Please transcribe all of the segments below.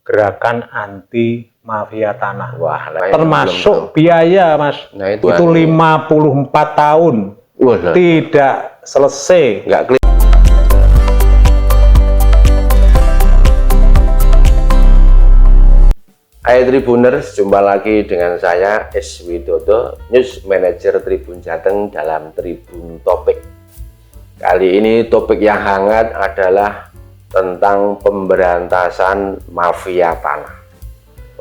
gerakan anti mafia tanah. Wah, termasuk biaya, Mas. Nah, itu 54 tahun. Wah, tidak selesai. nggak klik. Hai Tribuners, jumpa lagi dengan saya S. Widodo, News Manager Tribun Jateng dalam Tribun Topik. Kali ini topik yang hangat adalah tentang pemberantasan mafia tanah.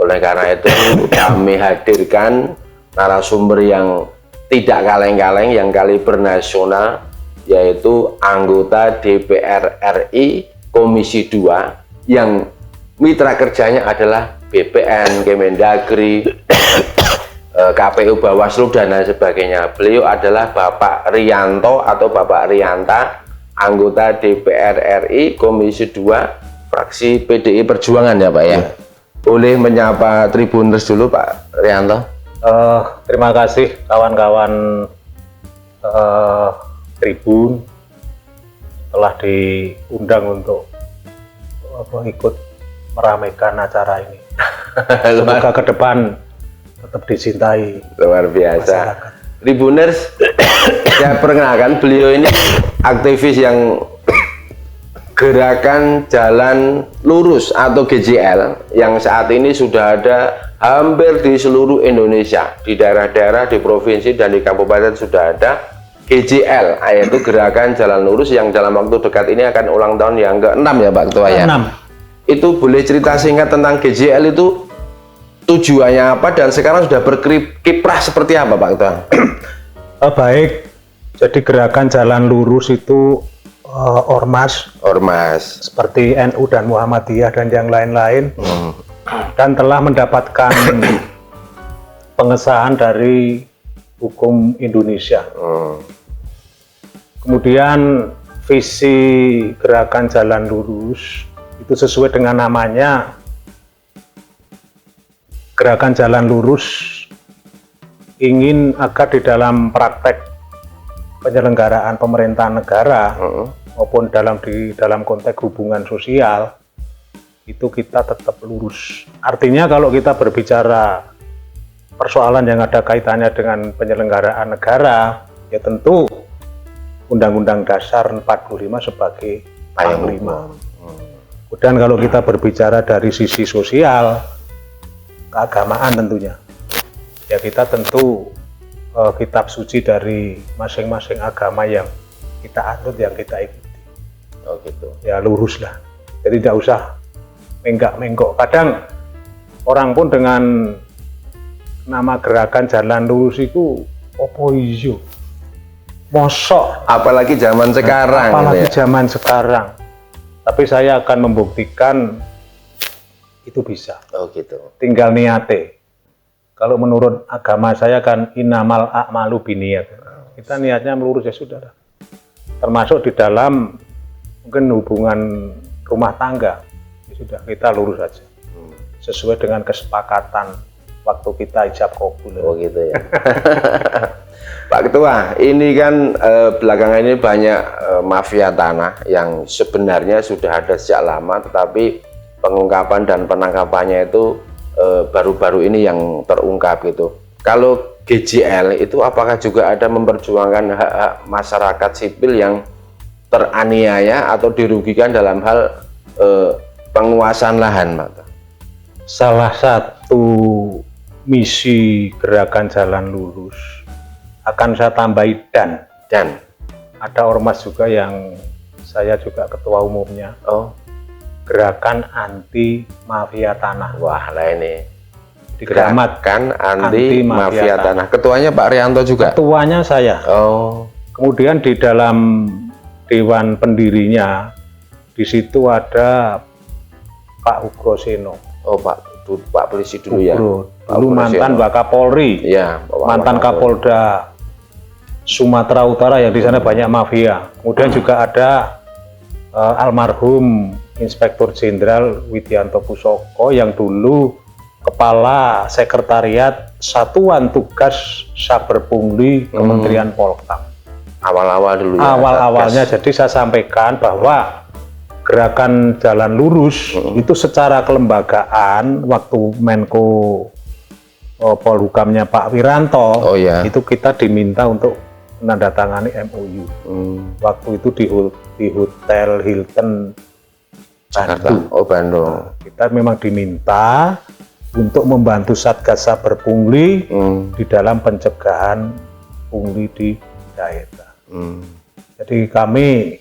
Oleh karena itu kami hadirkan narasumber yang tidak kaleng-kaleng, yang kaliber nasional, yaitu anggota DPR RI Komisi 2 yang mitra kerjanya adalah BPN, Kemendagri, KPU, Bawaslu, dan lain sebagainya. Beliau adalah Bapak Rianto atau Bapak Rianta, anggota DPR RI Komisi 2 fraksi PDI Perjuangan ya Pak ya. Boleh menyapa Tribuners dulu Pak Rianto. Terima kasih kawan-kawan Tribun telah diundang untuk ikut meramaikan acara ini. Semoga ke depan tetap dicintai. Luar biasa. Masyarakat. Tribuners, saya perkenalkan beliau ini aktivis yang Gerakan Jalan Lurus atau GJL yang saat ini sudah ada hampir di seluruh Indonesia, di daerah-daerah, di provinsi dan di kabupaten sudah ada GJL, yaitu Gerakan Jalan Lurus yang dalam waktu dekat ini akan ulang tahun yang ke-6 ya Pak Ketua ya. 6. Itu boleh cerita singkat tentang GJL itu tujuannya apa dan sekarang sudah berkiprah seperti apa Pak Ketua? Baik, jadi Gerakan Jalan Lurus itu ormas seperti NU dan Muhammadiyah dan yang lain-lain, dan telah mendapatkan pengesahan dari hukum Indonesia. Kemudian visi Gerakan Jalan Lurus itu sesuai dengan namanya, Gerakan Jalan Lurus ingin agar di dalam praktek penyelenggaraan pemerintahan negara maupun di dalam konteks hubungan sosial itu kita tetap lurus. Artinya kalau kita berbicara persoalan yang ada kaitannya dengan penyelenggaraan negara, ya tentu Undang-Undang Dasar 45 sebagai panglima. Kemudian kalau kita berbicara dari sisi sosial, keagamaan tentunya, ya kita tentu kitab suci dari masing-masing agama yang kita anut, yang kita ikuti. Oh gitu. Ya lurus lah. Jadi tidak usah menggak-menggok. Kadang orang pun dengan nama Gerakan Jalan Lurus itu opo ijo. Mosok. Apalagi zaman sekarang. Apalagi gitu ya? zaman sekarang. Tapi saya akan membuktikan itu bisa. Oh gitu. Tinggal niate. Kalau menurut agama saya kan innamal a'malu binniyat. Kita niatnya melurus ya sudah. Termasuk di dalam mungkin hubungan rumah tangga, ya sudah kita lurus saja. Sesuai dengan kesepakatan waktu kita ijab kabul. Oh gitu ya. Pak Ketua, ini kan belakangan ini banyak mafia tanah yang sebenarnya sudah ada sejak lama, tetapi pengungkapan dan penangkapannya itu baru-baru ini yang terungkap gitu. Kalau GJL itu apakah juga ada memperjuangkan hak-hak masyarakat sipil yang teraniaya atau dirugikan dalam hal penguasaan lahan, Pak? Salah satu misi Gerakan Jalan Lurus akan saya tambahi dan ada ormas juga yang saya juga ketua umumnya. Gerakan Anti Mafia Tanah. Wah, lah ini Gerakan Anti Mafia Tanah. Ketuanya Pak Rianto juga? Ketuanya saya. Kemudian di dalam dewan pendirinya di situ ada Pak Ugro Seno. Pak Polisi dulu ya. Dulu mantan Wakapolri. Ya, mantan Kapolda Sumatera Utara yang di sana banyak mafia. Kemudian juga ada almarhum Inspektur Jenderal Widianto Pusoko yang dulu Kepala Sekretariat Satuan Tugas Saber Pungli Kementerian Polhukam. Awal-awal dulu ya. Awal-awalnya, jadi saya sampaikan bahwa gerakan jalan lurus itu secara kelembagaan waktu Menko Polhukamnya Pak Wiranto, itu kita diminta untuk menandatangani MOU. Waktu itu di Hotel Hilton Bandung. Bandung. Kita memang diminta untuk membantu Satgas Saber Pungli di dalam pencegahan pungli di daerah. Jadi kami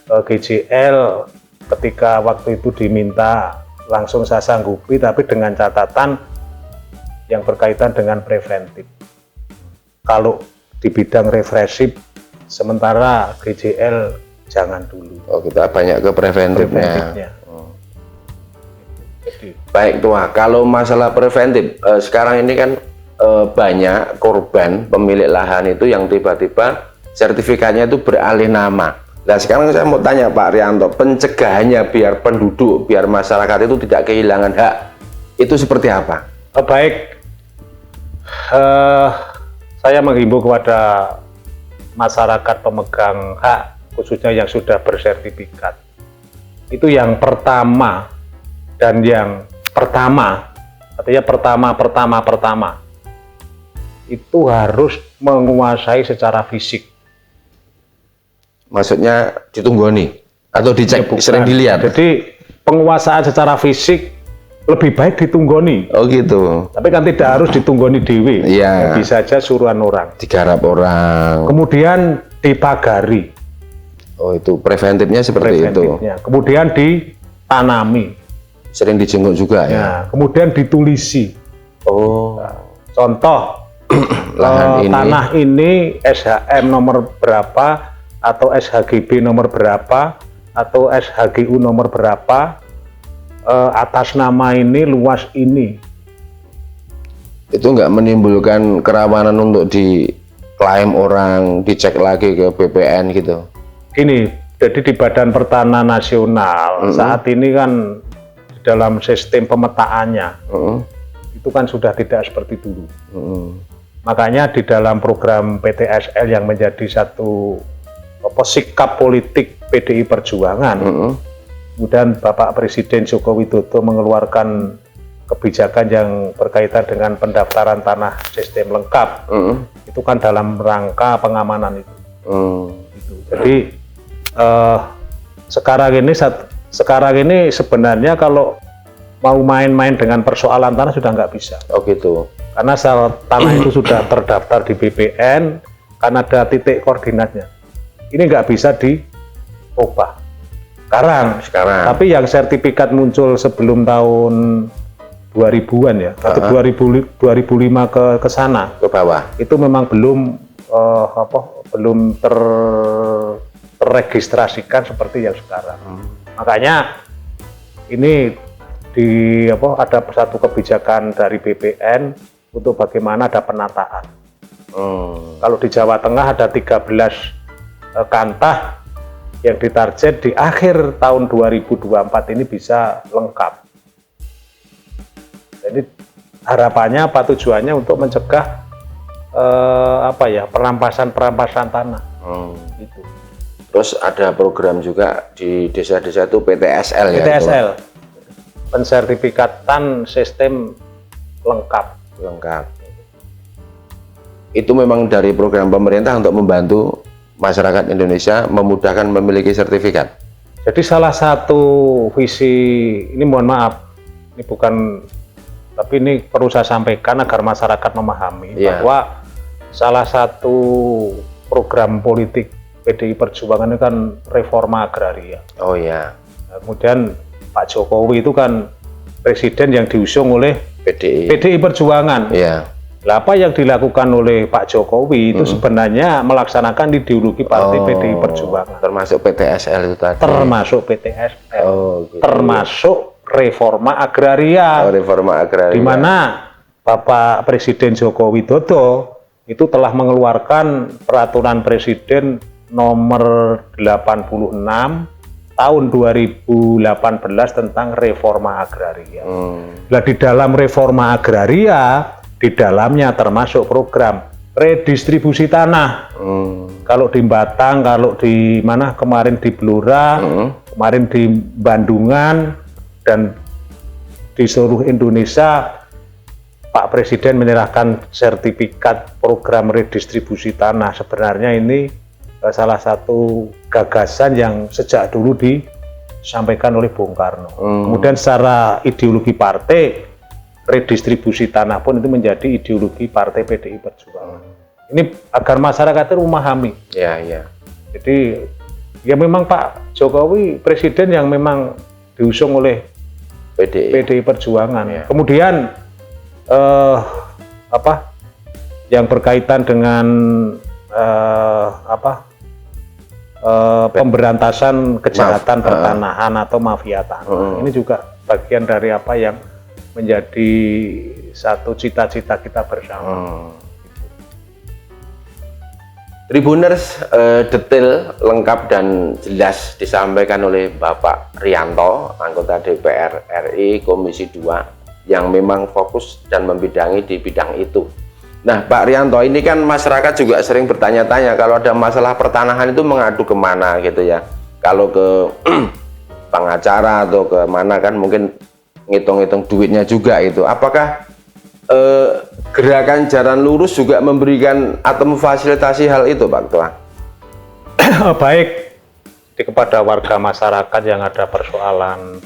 GJL ketika waktu itu diminta langsung saya sanggupi, tapi dengan catatan yang berkaitan dengan preventif. Kalau di bidang represif, sementara GJL jangan dulu. Kita banyak ke preventifnya. Jadi, baik Tua, kalau masalah preventif, sekarang ini kan banyak korban pemilik lahan itu yang tiba-tiba sertifikatnya itu beralih nama. Nah sekarang saya mau tanya Pak Rianto, pencegahannya biar penduduk, biar masyarakat itu tidak kehilangan hak, itu seperti apa? Baik, saya menghimbau kepada masyarakat pemegang hak, khususnya yang sudah bersertifikat. Itu yang pertama, dan yang pertama, artinya pertama, itu harus menguasai secara fisik. Maksudnya ditunggoni atau dicek, sering dilihat? Jadi penguasaan secara fisik lebih baik ditunggoni. Oh gitu. Tapi kan tidak harus ditunggoni dewe. Iya. Bisa aja suruhan orang. Digarap orang. Kemudian dipagari. Oh itu preventifnya seperti itu. Kemudian ditanami. Sering dijenguk juga ya. Nah, kemudian ditulisi. Oh. Nah, contoh lahan tanah ini SHM nomor berapa atau SHGB nomor berapa atau SHGU nomor berapa. Atas nama ini, luas ini. Itu nggak menimbulkan kerawanan untuk diklaim orang, dicek lagi ke BPN gitu? Gini, jadi di Badan Pertanahan Nasional saat ini kan di dalam sistem pemetaannya itu kan sudah tidak seperti dulu. Makanya di dalam program PTSL yang menjadi satu sikap politik PDI Perjuangan, kemudian Bapak Presiden Joko Widodo mengeluarkan kebijakan yang berkaitan dengan pendaftaran tanah sistem lengkap. Itu kan dalam rangka pengamanan itu. Jadi sekarang ini sebenarnya kalau mau main-main dengan persoalan tanah sudah nggak bisa. Oh gitu. Karena tanah itu sudah terdaftar di BPN, karena ada titik koordinatnya. Ini nggak bisa diubah. Sekarang. Tapi yang sertifikat muncul sebelum tahun 2000-an ya, atau 2005 ke sana, ke bawah, itu memang belum terregistrasikan seperti yang sekarang. Makanya ini ada satu kebijakan dari BPN untuk bagaimana ada penataan. Kalau di Jawa Tengah ada 13 kantah yang ditarget di akhir tahun 2024 ini bisa lengkap. Jadi harapannya tujuannya untuk mencegah perampasan tanah. Itu. Terus ada program juga di desa-desa itu PTSL ya. PTSL, pensertifikatan sistem lengkap. Itu memang dari program pemerintah untuk membantu masyarakat Indonesia memudahkan memiliki sertifikat. Jadi salah satu visi ini, mohon maaf, ini bukan, tapi ini perlu saya sampaikan agar masyarakat memahami bahwa salah satu program politik PDI Perjuangan itu kan reforma agraria. Oh iya. Nah, kemudian Pak Jokowi itu kan presiden yang diusung oleh PDI Perjuangan. Iya. Apa yang dilakukan oleh Pak Jokowi itu sebenarnya melaksanakan ideologi partai PDI Perjuangan. Termasuk PTSL itu tadi. Termasuk PTSL. Gitu. Termasuk reforma agraria. Reforma agraria. Di mana Bapak Presiden Joko Widodo itu telah mengeluarkan peraturan Presiden nomor 86 tahun 2018 tentang reforma agraria. Nah, di dalam reforma agraria, di dalamnya termasuk program redistribusi tanah. Kalau di Batang, kalau di mana kemarin di Blora, Kemarin di Bandungan dan di seluruh Indonesia Pak Presiden menyerahkan sertifikat program redistribusi tanah. Sebenarnya ini salah satu gagasan yang sejak dulu disampaikan oleh Bung Karno. Kemudian secara ideologi partai, redistribusi tanah pun itu menjadi ideologi partai PDI Perjuangan. Ini agar masyarakat itu memahami. Ya, ya. Jadi ya memang Pak Jokowi presiden yang memang diusung oleh PDI Perjuangan. Ya. Kemudian yang berkaitan dengan pemberantasan kejahatan pertanahan atau mafia tanah. Ini juga bagian dari apa yang menjadi satu cita-cita kita bersama. Tribuners, detail, lengkap dan jelas disampaikan oleh Bapak Rianto, anggota DPR RI Komisi 2, yang memang fokus dan membidangi di bidang itu. Nah, Pak Rianto, ini kan masyarakat juga sering bertanya-tanya kalau ada masalah pertanahan itu mengadu kemana gitu ya. Kalau ke pengacara atau ke mana kan mungkin ngitung-ngitung duitnya juga itu. Apakah gerakan Jalan Lurus juga memberikan atau memfasilitasi hal itu, Pak Ketua? Baik, kepada warga masyarakat yang ada persoalan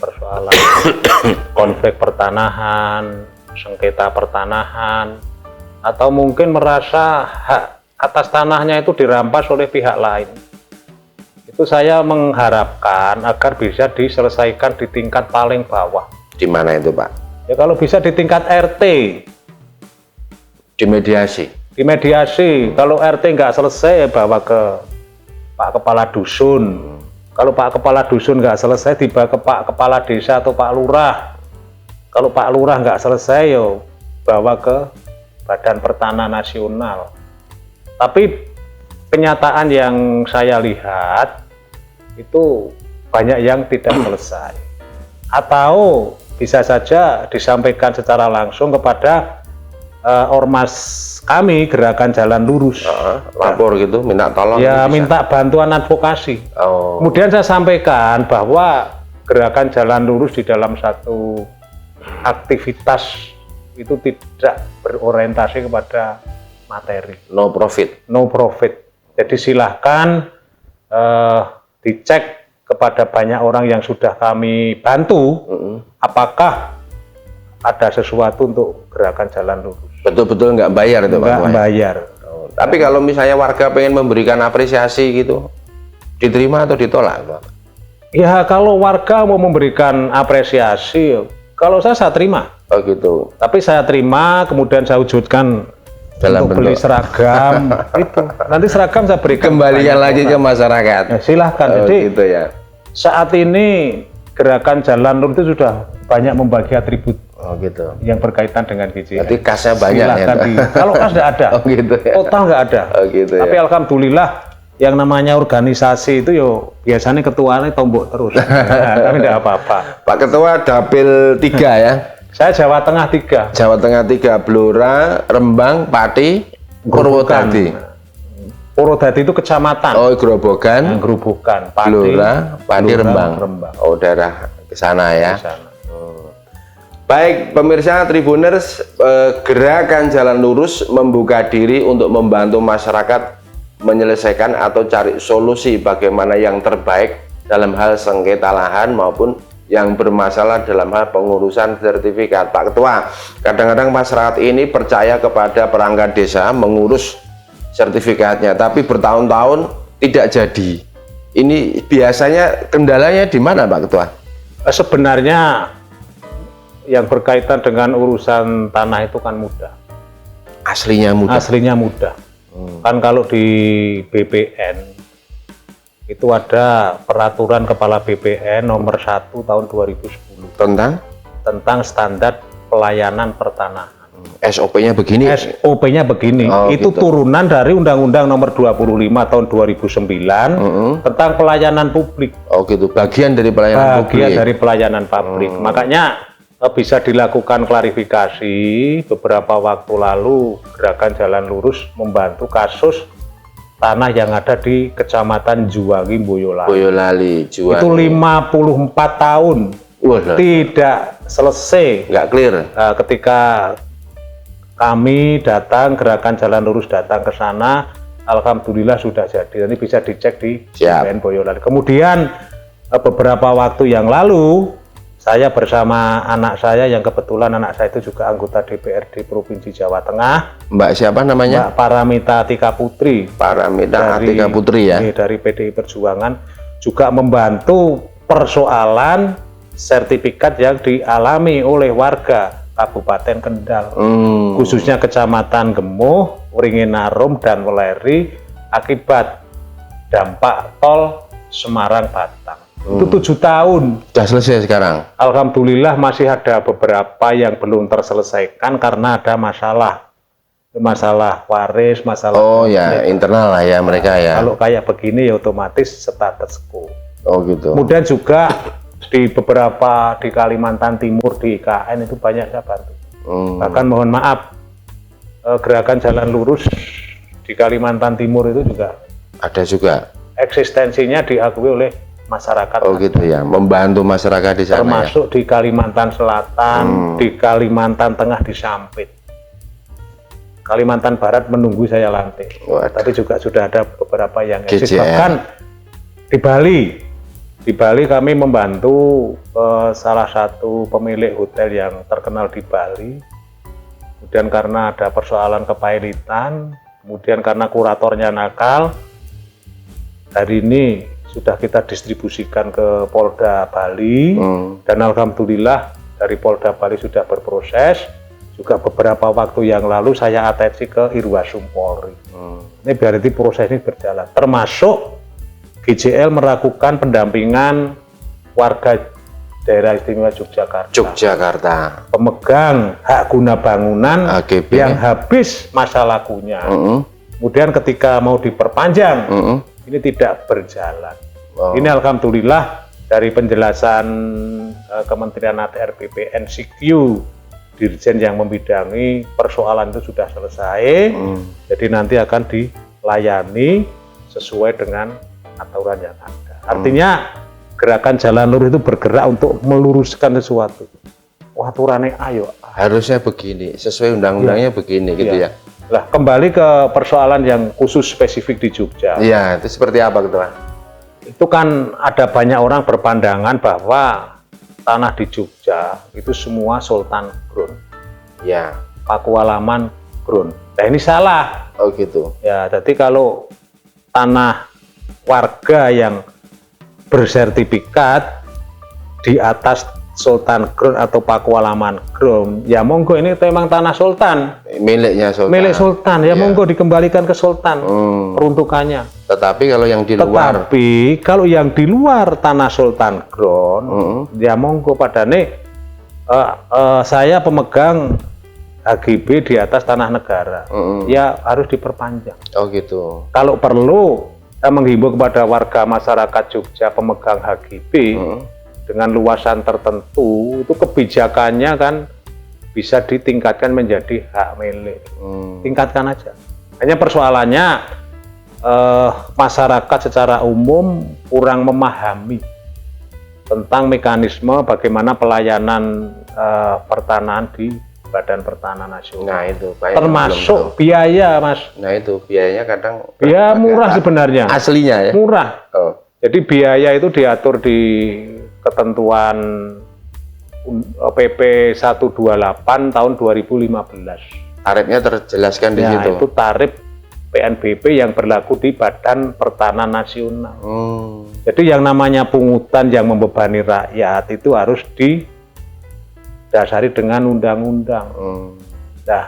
konflik pertanahan, sengketa pertanahan, atau mungkin merasa hak atas tanahnya itu dirampas oleh pihak lain. Itu saya mengharapkan agar bisa diselesaikan di tingkat paling bawah. Di mana itu, Pak? Ya kalau bisa di tingkat RT. Dimediasi. Dimediasi. Kalau RT nggak selesai, bawa ke Pak Kepala Dusun. Kalau Pak Kepala Dusun nggak selesai, dibawa ke Pak Kepala Desa atau Pak Lurah. Kalau Pak Lurah nggak selesai, yo bawa ke Badan Pertanahan Nasional. Tapi kenyataan yang saya lihat itu banyak yang tidak selesai. Atau bisa saja disampaikan secara langsung kepada ormas kami, Gerakan Jalan Lurus. Lapor gitu, minta tolong. Ya, minta bantuan advokasi. Kemudian saya sampaikan bahwa Gerakan Jalan Lurus di dalam satu aktivitas itu tidak berorientasi kepada materi. No profit. No profit. Jadi silahkan dicek kepada banyak orang yang sudah kami bantu, apakah ada sesuatu untuk Gerakan Jalan Lurus. Betul-betul nggak bayar itu, Pak? Nggak bayar. Tapi kalau misalnya warga pengen memberikan apresiasi gitu, diterima atau ditolak, Pak? Ya kalau warga mau memberikan apresiasi, kalau saya terima. Oh gitu. Tapi saya terima, kemudian saya wujudkan dalam untuk beli seragam. Itu nanti seragam saya berikan. Kembalikan lagi ke masyarakat. Ya, silahkan. Jadi gitu ya. Saat ini Gerakan Jalan Lurus itu sudah banyak membagi atribut. Oh gitu. Yang berkaitan dengan gizi. Berarti kasnya banyak ya. Kalau kas tidak ada. Oh gitu ya. Total nggak ada. Oh gitu ya. Tapi alhamdulillah yang namanya organisasi itu yo biasanya ketuanya tombok terus. Tapi tidak apa-apa. Pak Ketua Dapil 3 ya. Saya Jawa Tengah 3. Jawa Tengah 3, Blora, Rembang, Pati, Purwodadi. Purwodadi itu kecamatan. Oh, Grobogan. Grobogan, Pati, Blora, Pati, Rembang. Oh, daerah ke sana ya. Kesana. Baik, pemirsa Tribuners, Gerakan Jalan Lurus membuka diri untuk membantu masyarakat menyelesaikan atau cari solusi bagaimana yang terbaik dalam hal sengketa lahan maupun yang bermasalah dalam hal pengurusan sertifikat. Pak Ketua, kadang-kadang masyarakat ini percaya kepada perangkat desa mengurus sertifikatnya, tapi bertahun-tahun tidak jadi. Ini biasanya kendalanya di mana, Pak Ketua? Sebenarnya yang berkaitan dengan urusan tanah itu kan mudah. Aslinya mudah. Aslinya mudah. Kan kalau di BPN itu ada peraturan Kepala BPN nomor 1 tahun 2010 tentang standar pelayanan pertanahan. SOP-nya begini. SOP-nya begini. Oh, itu gitu. turunan dari Undang-Undang nomor 25 tahun 2009 tentang pelayanan publik. Oh gitu. Bagian dari pelayanan publik. Bagian dari pelayanan publik. Makanya bisa dilakukan klarifikasi. Beberapa waktu lalu Gerakan Jalan Lurus membantu kasus tanah yang ada di Kecamatan Juwangi, Boyolali. Boyolali, Juwangi. Itu 54 tahun Wah, tidak selesai. nggak clear. Nah, ketika kami datang, gerakan Jalan Lurus datang ke sana, alhamdulillah sudah jadi. Nanti bisa dicek di Siap. BPN Boyolali. Kemudian beberapa waktu yang lalu, saya bersama anak saya yang kebetulan anak saya itu juga anggota DPRD Provinsi Jawa Tengah, Mbak siapa namanya? Mbak Paramita Atika Putri, Paramita Atika Putri ya. dari PDI Perjuangan, juga membantu persoalan sertifikat yang dialami oleh warga Kabupaten Kendal, khususnya Kecamatan Gemuh, Wringinarum, dan Weleri akibat dampak tol Semarang-Batang. Itu 7 tahun. Sudah selesai sekarang. Alhamdulillah masih ada beberapa yang belum terselesaikan karena ada masalah waris, masalah. Oh ya, internal lah ya mereka ya. Kalau kayak begini ya otomatis status quo. Oh gitu. Kemudian juga di beberapa di Kalimantan Timur, di IKN itu banyak saya bantu. Bahkan mohon maaf, gerakan Jalan Lurus di Kalimantan Timur itu juga Ada juga. eksistensinya diakui oleh masyarakat. Oh gitu ya, membantu masyarakat di sana. Termasuk di Kalimantan Selatan, di Kalimantan Tengah di Sampit. Kalimantan Barat menunggu saya lantik. Waduh. Tapi juga sudah ada beberapa yang eksis. GJR. Bahkan di Bali kami membantu salah satu pemilik hotel yang terkenal di Bali. Kemudian karena ada persoalan kepailitan, kemudian karena kuratornya nakal, hari ini sudah kita distribusikan ke Polda Bali, dan alhamdulillah dari Polda Bali sudah berproses. Juga beberapa waktu yang lalu saya atensi ke Irwasum Polri. Ini berarti proses ini berjalan, termasuk GJL melakukan pendampingan warga daerah istimewa Yogyakarta. Pemegang hak guna bangunan HGB. yang habis masa lakunya. Kemudian ketika mau diperpanjang, ini tidak berjalan. Ini alhamdulillah dari penjelasan Kementerian ATR BPN CQ, Dirjen yang membidangi persoalan itu sudah selesai. Jadi nanti akan dilayani sesuai dengan aturan yang ada. Artinya gerakan Jalan Lurus itu bergerak untuk meluruskan sesuatu. Wah, aturannya ayo. Harusnya begini, sesuai undang-undangnya begini gitu ya. Lah, kembali ke persoalan yang khusus spesifik di Jogja. Iya, itu seperti apa gitu Pak? Itu kan ada banyak orang berpandangan bahwa tanah di Jogja itu semua Sultan Ground, Ya. Pakualaman Ground. Nah, ini salah. Oh gitu. Ya, jadi kalau tanah warga yang bersertifikat di atas Sultan Ground atau Pakualaman Ground, ya monggo, ini memang tanah Sultan, Miliknya Sultan. milik Sultan, ya monggo dikembalikan ke Sultan peruntukannya. Tetapi kalau yang di luar, Tetapi kalau yang di luar tanah Sultan Ground, ya monggo padane saya pemegang HGB di atas tanah negara, ya harus diperpanjang. oh gitu. Kalau perlu, saya menghimbau kepada warga masyarakat Jogja pemegang HGB dengan luasan tertentu, itu kebijakannya kan bisa ditingkatkan menjadi hak milik. Tingkatkan aja. Hanya persoalannya masyarakat secara umum kurang memahami tentang mekanisme bagaimana pelayanan pertanahan di Badan Pertanahan Nasional. Nah itu banyak Termasuk biaya, Mas. Nah itu biayanya kadang Biaya murah sebenarnya. aslinya ya. Murah. Oh. Jadi biaya itu diatur di ketentuan PP 128 tahun 2015. Tarifnya terjelaskan di Nah, situ. itu tarif PNBP yang berlaku di Badan Pertanahan Nasional. Jadi yang namanya pungutan yang membebani rakyat itu harus didasari dengan undang-undang. Nah,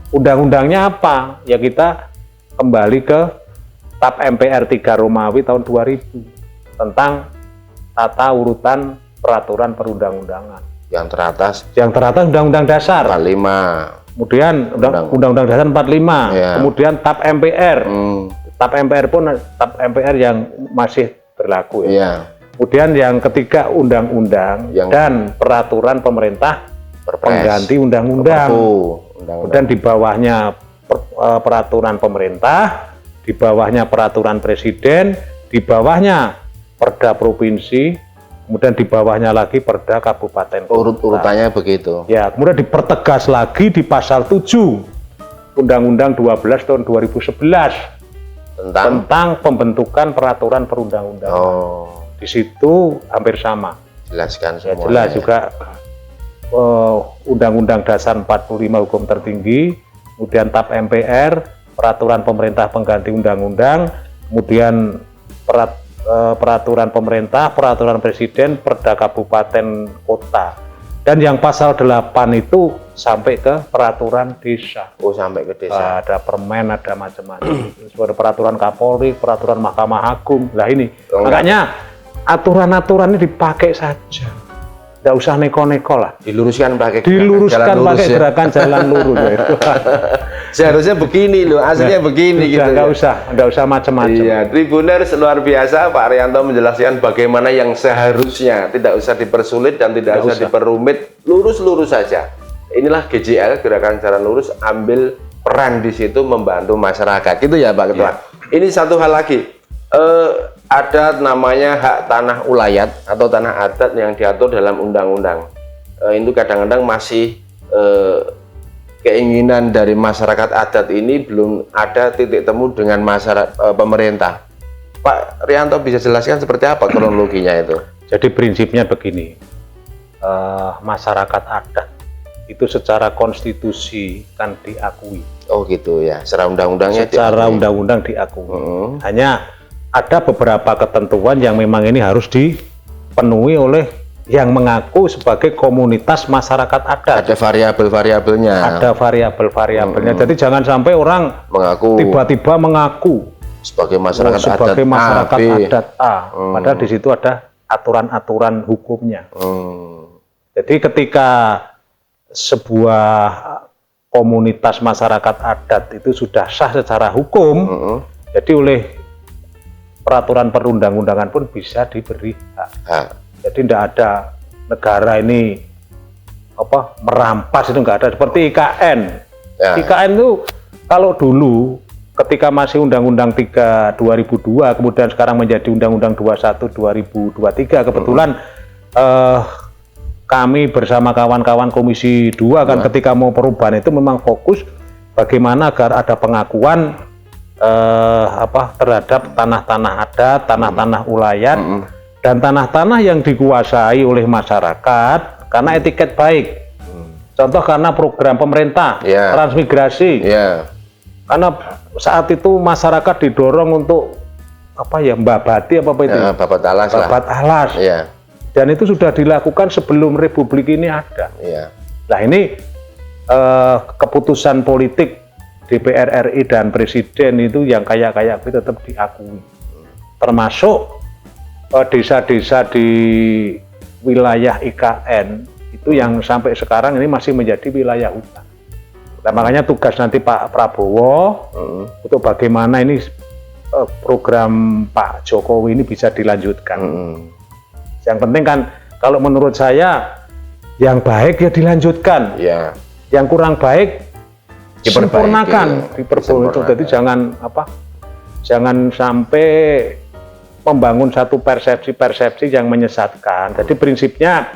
undang-undangnya apa? Ya kita kembali ke TAP MPR 3 Romawi tahun 2000 tentang tata urutan peraturan perundang-undangan. Yang teratas Yang teratas Undang-Undang Dasar. 45. Kemudian Undang-Undang Dasar 45, Ya. kemudian TAP MPR. TAP MPR pun TAP MPR yang masih berlaku ya. Iya. Kemudian yang ketiga Undang-Undang Yang- dan peraturan pemerintah Perpres. pengganti undang-undang. Perpu. Undang-undang. Kemudian di bawahnya peraturan pemerintah, di bawahnya peraturan presiden, di bawahnya perda provinsi, kemudian di bawahnya lagi perda kabupaten. Urut-urutannya begitu. Ya, kemudian dipertegas lagi di pasal 7 Undang-Undang 12 tahun 2011 tentang pembentukan peraturan perundang-undangan. Oh, Di situ hampir sama. jelaskan Ya, semua. jelas juga Undang-Undang Dasar 45 hukum tertinggi, kemudian TAP MPR, peraturan pemerintah pengganti undang-undang, kemudian peraturan pemerintah, peraturan presiden, perda kabupaten kota. Dan yang pasal 8 itu sampai ke peraturan desa. Oh, sampai ke desa. Ada permen, ada macam-macam. Terus ada peraturan Kapolri, peraturan Mahkamah Agung. Lah ini, makanya aturan-aturan ini dipakai saja. Nggak usah neko-neko lah. Diluruskan pakai Gerakan jalan lurus ya itu. Seharusnya begini loh, aslinya begini gitu. Nggak usah macam-macam. Iya, Tribuners luar biasa Pak Rianto menjelaskan bagaimana yang seharusnya, tidak usah dipersulit dan tidak usah diperumit, lurus-lurus saja. Inilah GJL, Gerakan Jalan Lurus, ambil peran di situ membantu masyarakat. Gitu ya Pak Ketua. Ini satu hal lagi. Ada namanya hak tanah ulayat atau tanah adat yang diatur dalam undang-undang. Itu kadang-kadang masih keinginan dari masyarakat adat ini belum ada titik temu dengan masyarakat pemerintah. Pak Rianto bisa jelaskan seperti apa kronologinya itu? Jadi prinsipnya begini, masyarakat adat itu secara konstitusi kan diakui. Oh gitu ya, secara undang-undangnya. Secara undang-undang diakui. Hanya ada beberapa ketentuan yang memang ini harus dipenuhi oleh yang mengaku sebagai komunitas masyarakat adat. Ada variabel-variabelnya. Ada variabel-variabelnya. Jadi jangan sampai orang mengaku tiba-tiba mengaku sebagai masyarakat adat A. Padahal di situ ada aturan-aturan hukumnya. Jadi ketika sebuah komunitas masyarakat adat itu sudah sah secara hukum, jadi oleh peraturan perundang-undangan pun bisa diberi hak. Jadi tidak ada negara ini merampas, itu nggak ada. Seperti IKN. IKN itu kalau dulu ketika masih Undang-Undang 3 2002, kemudian sekarang menjadi Undang-Undang 21 2023, kebetulan kami bersama kawan-kawan Komisi 2 kan ketika mau perubahan itu memang fokus bagaimana agar ada pengakuan terhadap tanah-tanah adat, tanah-tanah ulayat, dan tanah-tanah yang dikuasai oleh masyarakat karena etiket baik. Contoh karena program pemerintah transmigrasi. Karena saat itu masyarakat didorong untuk mbabati itu? Babat alas. Babat alas. Dan itu sudah dilakukan sebelum Republik ini ada. Nah ini keputusan politik DPR RI dan Presiden itu yang kayak itu tetap diakui. Termasuk desa-desa di wilayah IKN itu yang sampai sekarang ini masih menjadi wilayah hutan. Nah, makanya tugas nanti Pak Prabowo untuk bagaimana ini program Pak Jokowi ini bisa dilanjutkan. Yang penting kan kalau menurut saya yang baik ya dilanjutkan, yang kurang baik disempurnakan, diperbaiki. Jadi jangan sampai membangun satu persepsi yang menyesatkan. Jadi prinsipnya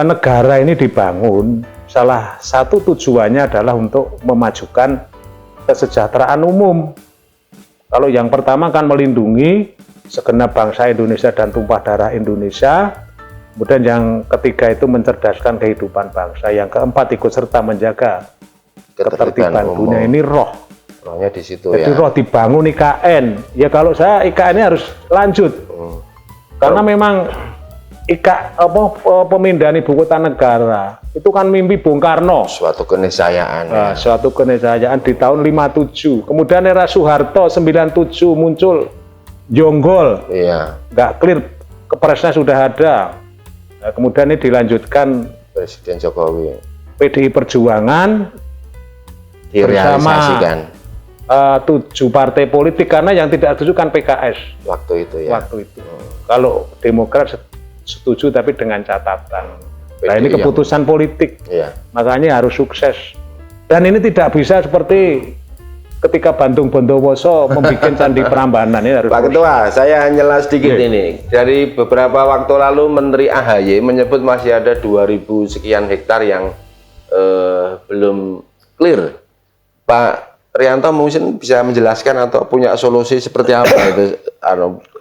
negara ini dibangun, salah satu tujuannya adalah untuk memajukan kesejahteraan umum. Kalau yang pertama kan melindungi segenap bangsa Indonesia dan tumpah darah Indonesia. Kemudian yang ketiga itu mencerdaskan kehidupan bangsa. Yang keempat ikut serta menjaga ketertiban dunia. Ini rohnya di situ. Jadi roh dibangun IKN. Ya kalau saya IKN ini harus lanjut. Karena memang pemindahan ibu kota negara itu kan mimpi Bung Karno. Suatu keniscayaan. Suatu keniscayaan di tahun 57. Kemudian era Soeharto 97 muncul Jonggol. Nggak clear, kepresnya sudah ada. Nah, kemudian ini dilanjutkan Presiden Jokowi. PDI Perjuangan direalisasikan. 7 partai politik karena yang tidak setuju kan PKS. Waktu itu. Kalau Demokrat setuju tapi dengan catatan. Nah ini keputusan politik. Makanya harus sukses. Dan ini tidak bisa seperti ketika Bandung Bondowoso membuat Candi Prambanan ini harus. Pak Ketua, saya nyela sedikit ini. Dari beberapa waktu lalu Menteri AHY menyebut masih ada 2000 sekian hektar yang belum clear. Pak Rianto mungkin bisa menjelaskan atau punya solusi seperti apa itu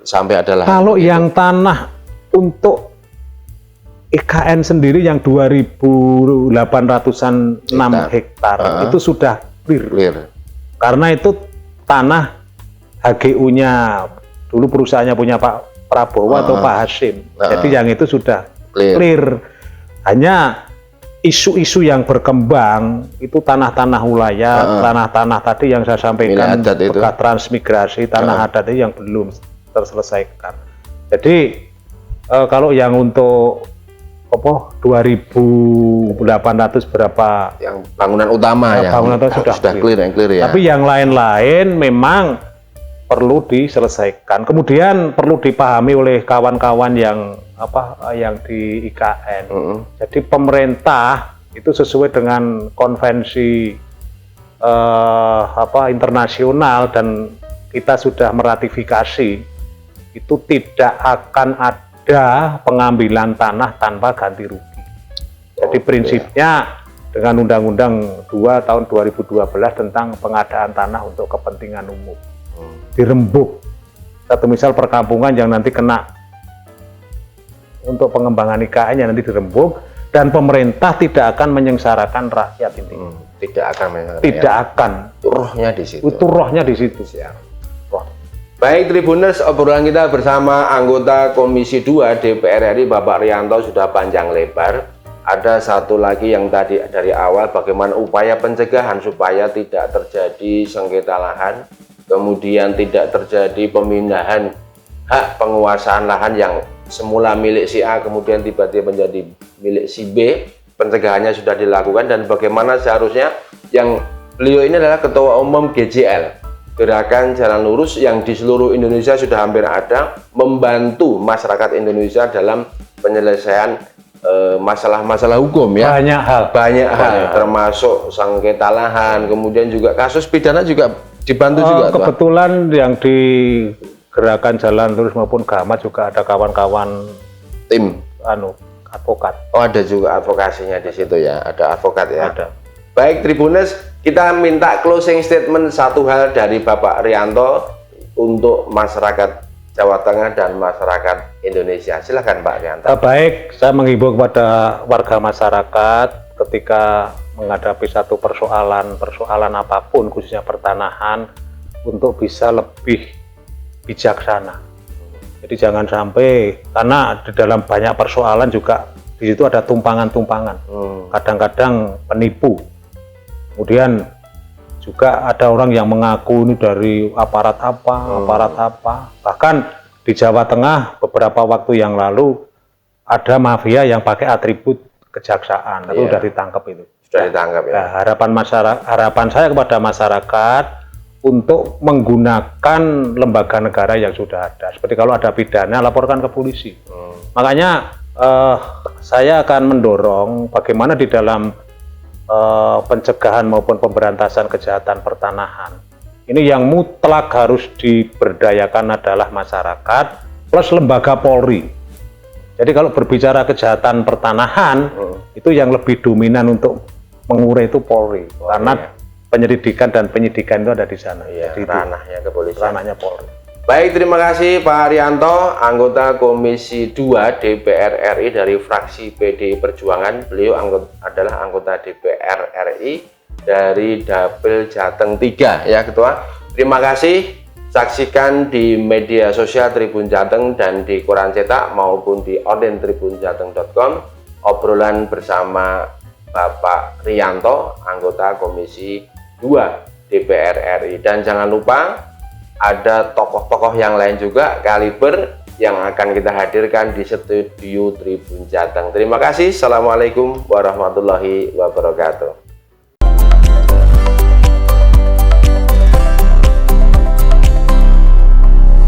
sampai ada lahan. Kalau yang tanah untuk IKN sendiri yang 2.806 hektar itu sudah clear. Karena itu tanah HGU-nya dulu perusahaannya punya Pak Prabowo atau Pak Hasim. Jadi yang itu sudah clear. Hanya isu-isu yang berkembang itu tanah-tanah wilayah, tanah-tanah tadi yang saya sampaikan bekas transmigrasi, tanah adat itu yang belum terselesaikan. Jadi kalau yang untuk 2.800 berapa yang bangunan utama ya, bangunan itu sudah clear ya. Tapi yang lain-lain memang perlu diselesaikan. Kemudian perlu dipahami oleh kawan-kawan yang yang di IKN. Jadi pemerintah itu sesuai dengan konvensi internasional dan kita sudah meratifikasi, itu tidak akan ada pengambilan tanah tanpa ganti rugi. Jadi prinsipnya dengan Undang-Undang 2 tahun 2012 tentang pengadaan tanah untuk kepentingan umum dirembuk. Satu misal perkampungan yang nanti kena untuk pengembangan IKN yang nanti dirembuk, dan pemerintah tidak akan menyengsarakan rakyat ini. Tidak akan menyengsarakan. Tidak akan. Itu rohnya di situ. Itu rohnya di situ. Baik Tribuners, obrolan kita bersama anggota Komisi 2 DPR RI Bapak Rianto sudah panjang lebar. Ada satu lagi yang tadi dari awal, bagaimana upaya pencegahan supaya tidak terjadi sengketa lahan, kemudian tidak terjadi pemindahan hak penguasaan lahan yang semula milik si A kemudian tiba-tiba menjadi milik si B. Pencegahannya sudah dilakukan, dan bagaimana seharusnya yang beliau ini adalah Ketua Umum GJL, Gerakan Jalan Lurus, yang di seluruh Indonesia sudah hampir ada, membantu masyarakat Indonesia dalam penyelesaian masalah-masalah hukum ya. Banyak hal termasuk sengketa lahan, kemudian juga kasus pidana juga dibantu juga. Kebetulan yang di Gerakan Jalan Lurus maupun GAMAT juga ada kawan-kawan tim advokat. Oh, ada juga advokasinya di situ ya, ada advokat ya. Ada. Baik Tribuners, kita minta closing statement satu hal dari Bapak Rianto untuk masyarakat Jawa Tengah dan masyarakat Indonesia. Silakan Pak Rianto. Baik, saya menghimbau kepada warga masyarakat ketika menghadapi satu persoalan apapun, khususnya pertanahan, untuk bisa lebih bijaksana. Jadi jangan sampai, karena di dalam banyak persoalan juga di situ ada tumpangan-tumpangan. Kadang-kadang penipu. Kemudian juga ada orang yang mengaku ini dari aparat apa. Bahkan di Jawa Tengah beberapa waktu yang lalu ada mafia yang pakai atribut kejaksaan, tapi sudah ditangkap itu. Sudah ditangkap ya. Nah, harapan saya kepada masyarakat untuk menggunakan lembaga negara yang sudah ada. Seperti kalau ada pidana, laporkan ke polisi. Makanya saya akan mendorong bagaimana di dalam pencegahan maupun pemberantasan kejahatan pertanahan. Ini yang mutlak harus diberdayakan adalah masyarakat plus lembaga Polri. Jadi kalau berbicara kejahatan pertanahan, itu yang lebih dominan untuk mengurai itu Polri. Karena penyelidikan dan penyidikan itu ada di sana. Jadi ranahnya kepolisian. Ranahnya Polri. Baik, terima kasih Pak Rianto, anggota Komisi 2 DPR RI dari fraksi PDI Perjuangan. Beliau adalah anggota DPR RI dari Dapil Jateng 3 ya Ketua. Terima kasih. Saksikan di media sosial Tribun Jateng dan di koran cetak maupun di online tribunjateng.com obrolan bersama Bapak Rianto, anggota Komisi 2 DPR RI. Dan jangan lupa ada tokoh-tokoh yang lain juga kaliber yang akan kita hadirkan di studio Tribun Jateng. Terima kasih. Assalamualaikum warahmatullahi wabarakatuh.